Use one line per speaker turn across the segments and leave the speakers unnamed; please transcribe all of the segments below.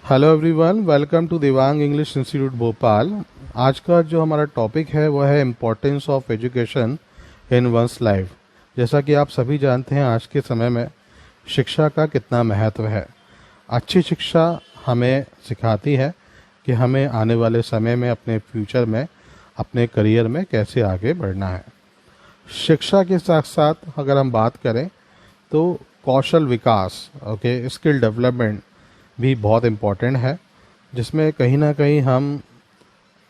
Hello everyone, welcome to Divang English Institute Bhopal. आज का जो हमारा टॉपिक है वह है importance of education in one's life. जैसा कि आप सभी जानते हैं, आज के समय में शिक्षा का कितना महत्व है। अच्छी शिक्षा हमें सिखाती है कि हमें आने वाले समय में अपने फ्यूचर में, अपने करियर में कैसे आगे बढ़ना है। शिक्षा के साथ साथ अगर हम बात करें तो कौशल विकास, स्किल डेवलपमेंट भी बहुत इम्पॉर्टेंट है, जिसमें कहीं ना कहीं हम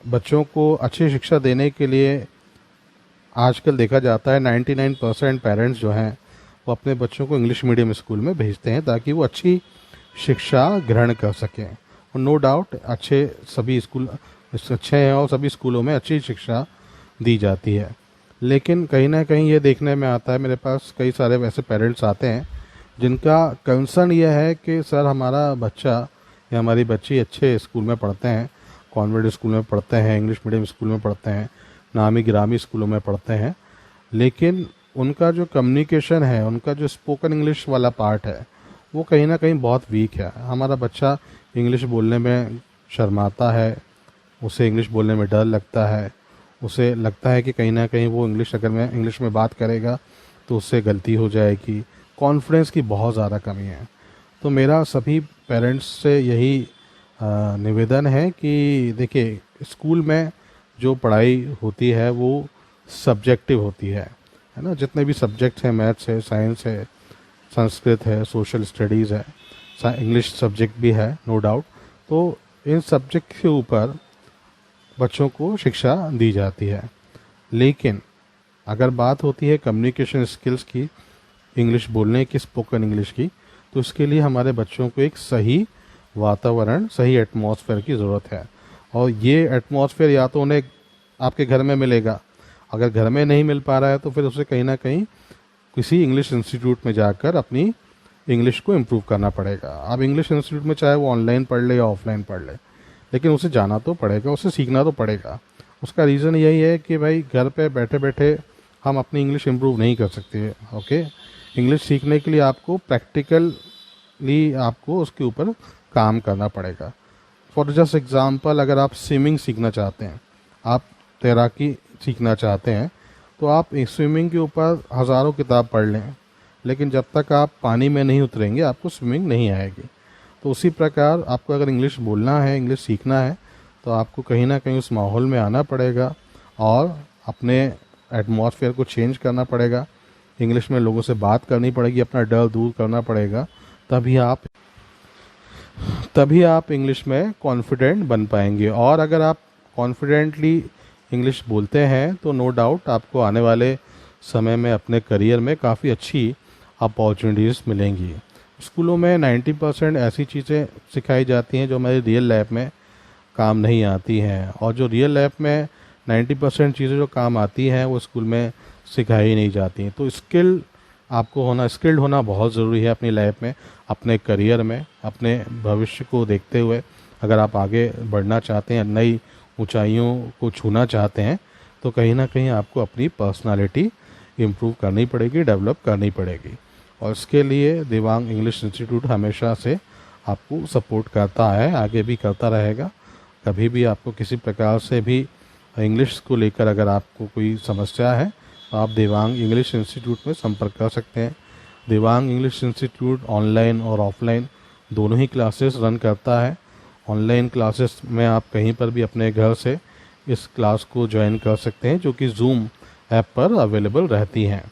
बच्चों को अच्छी शिक्षा देने के लिए आजकल देखा जाता है 99% पेरेंट्स जो हैं वो अपने बच्चों को इंग्लिश मीडियम स्कूल में भेजते हैं ताकि वो अच्छी शिक्षा ग्रहण कर सकें। और नो डाउट सभी स्कूल अच्छे हैं और सभी स्कूलों में अच्छी शिक्षा दी जाती है, लेकिन कहीं ना कहीं ये देखने में आता है, मेरे पास कई सारे वैसे पेरेंट्स आते हैं जिनका कंसर्न यह है कि सर हमारा बच्चा या हमारी बच्ची अच्छे स्कूल में पढ़ते हैं, कॉन्वेंट स्कूल में पढ़ते हैं, इंग्लिश मीडियम स्कूल में पढ़ते हैं, नामी गिरामी स्कूलों में पढ़ते हैं, लेकिन उनका जो कम्युनिकेशन है, उनका जो स्पोकन इंग्लिश वाला पार्ट है वो कहीं ना कहीं बहुत वीक है। हमारा बच्चा इंग्लिश बोलने में शर्माता है, उसे इंग्लिश बोलने में डर लगता है, उसे लगता है कि कहीं ना कहीं वो अगर मैं इंग्लिश में बात करेगा तो उससे गलती हो जाएगी। कॉन्फिडेंस की बहुत ज़्यादा कमी है। तो मेरा सभी पेरेंट्स से यही निवेदन है कि देखिए, स्कूल में जो पढ़ाई होती है वो सब्जेक्टिव होती है ना। जितने भी सब्जेक्ट हैं, मैथ्स है, साइंस है, संस्कृत है, सोशल स्टडीज़ है, इंग्लिश सब्जेक्ट भी है, नो डाउट। तो इन सब्जेक्ट के ऊपर बच्चों को शिक्षा दी जाती है, लेकिन अगर बात होती है कम्युनिकेशन स्किल्स की, इंग्लिश बोलने की, स्पोकन इंग्लिश की, तो इसके लिए हमारे बच्चों को एक सही वातावरण, सही एटमॉस्फेयर की ज़रूरत है। और ये एटमॉस्फेयर या तो उन्हें आपके घर में मिलेगा, अगर घर में नहीं मिल पा रहा है तो फिर उसे कहीं ना कहीं किसी इंग्लिश इंस्टीट्यूट में जाकर अपनी इंग्लिश को इम्प्रूव करना पड़ेगा। अब इंग्लिश इंस्टीट्यूट में चाहे वो ऑनलाइन पढ़ ले या ऑफलाइन पढ़ ले, लेकिन उसे जाना तो पड़ेगा, उसे सीखना तो पड़ेगा। उसका रीज़न यही है कि भाई घर पे बैठे बैठे हम अपनी इंग्लिश इम्प्रूव नहीं कर सकते। इंग्लिश सीखने के लिए आपको प्रैक्टिकली आपको उसके ऊपर काम करना पड़ेगा। फॉर जस्ट एग्ज़ाम्पल, अगर आप स्विमिंग सीखना चाहते हैं, आप तैराकी सीखना चाहते हैं, तो आप स्विमिंग के ऊपर हज़ारों किताब पढ़ लें, लेकिन जब तक आप पानी में नहीं उतरेंगे आपको स्विमिंग नहीं आएगी। तो उसी प्रकार आपको अगर इंग्लिश बोलना है, इंग्लिश सीखना है, तो आपको कहीं ना कहीं उस माहौल में आना पड़ेगा और अपने एटमॉस्फेयर को चेंज करना पड़ेगा। इंग्लिश में लोगों से बात करनी पड़ेगी, अपना डर दूर करना पड़ेगा, तभी आप इंग्लिश में कॉन्फिडेंट बन पाएंगे। और अगर आप कॉन्फिडेंटली इंग्लिश बोलते हैं तो नो डाउट आपको आने वाले समय में अपने करियर में काफ़ी अच्छी अपॉर्चुनिटीज़ मिलेंगी। स्कूलों में 90% ऐसी चीज़ें सिखाई जाती हैं जो हमारी रियल लाइफ में काम नहीं आती हैं, और जो रियल लाइफ में 90% चीज़ें जो काम आती हैं वो स्कूल में सिखाई नहीं जाती। तो स्किल्ड होना बहुत ज़रूरी है अपनी लाइफ में, अपने करियर में, अपने भविष्य को देखते हुए। अगर आप आगे बढ़ना चाहते हैं, नई ऊंचाइयों को छूना चाहते हैं, तो कहीं ना कहीं आपको अपनी पर्सनालिटी इम्प्रूव करनी पड़ेगी, डेवलप करनी पड़ेगी। और इसके लिए दिवांग इंग्लिश इंस्टीट्यूट हमेशा से आपको सपोर्ट करता है, आगे भी करता रहेगा। कभी भी आपको किसी प्रकार से भी इंग्लिश को लेकर अगर आपको कोई समस्या है तो आप दिवांग इंग्लिश इंस्टीट्यूट में संपर्क कर सकते हैं। दिवांग इंग्लिश इंस्टीट्यूट ऑनलाइन और ऑफलाइन दोनों ही क्लासेस रन करता है। ऑनलाइन क्लासेस में आप कहीं पर भी अपने घर से इस क्लास को ज्वाइन कर सकते हैं, जो कि जूम ऐप पर अवेलेबल रहती हैं।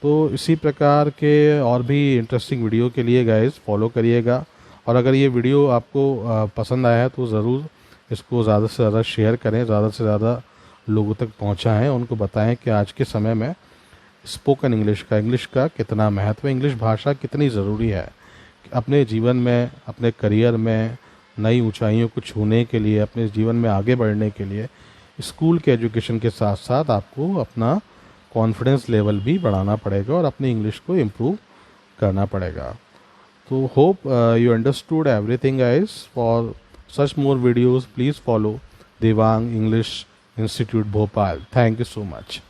तो इसी प्रकार के और भी इंटरेस्टिंग वीडियो के लिए गाइस फॉलो करिएगा। और अगर ये वीडियो आपको पसंद आया है तो ज़रूर इसको ज़्यादा से ज़्यादा शेयर करें, ज़्यादा से ज़्यादा लोगों तक पहुंचाएं, उनको बताएं कि आज के समय में स्पोकन इंग्लिश का कितना महत्व है, इंग्लिश भाषा कितनी ज़रूरी है अपने जीवन में, अपने करियर में नई ऊंचाइयों को छूने के लिए, अपने जीवन में आगे बढ़ने के लिए। स्कूल के एजुकेशन के साथ साथ आपको अपना कॉन्फिडेंस लेवल भी बढ़ाना पड़ेगा और अपनी इंग्लिश को इम्प्रूव करना पड़ेगा। तो hope you understood everything guys. For such more videos, please follow Devang English Institute Bhopal. Thank you so much.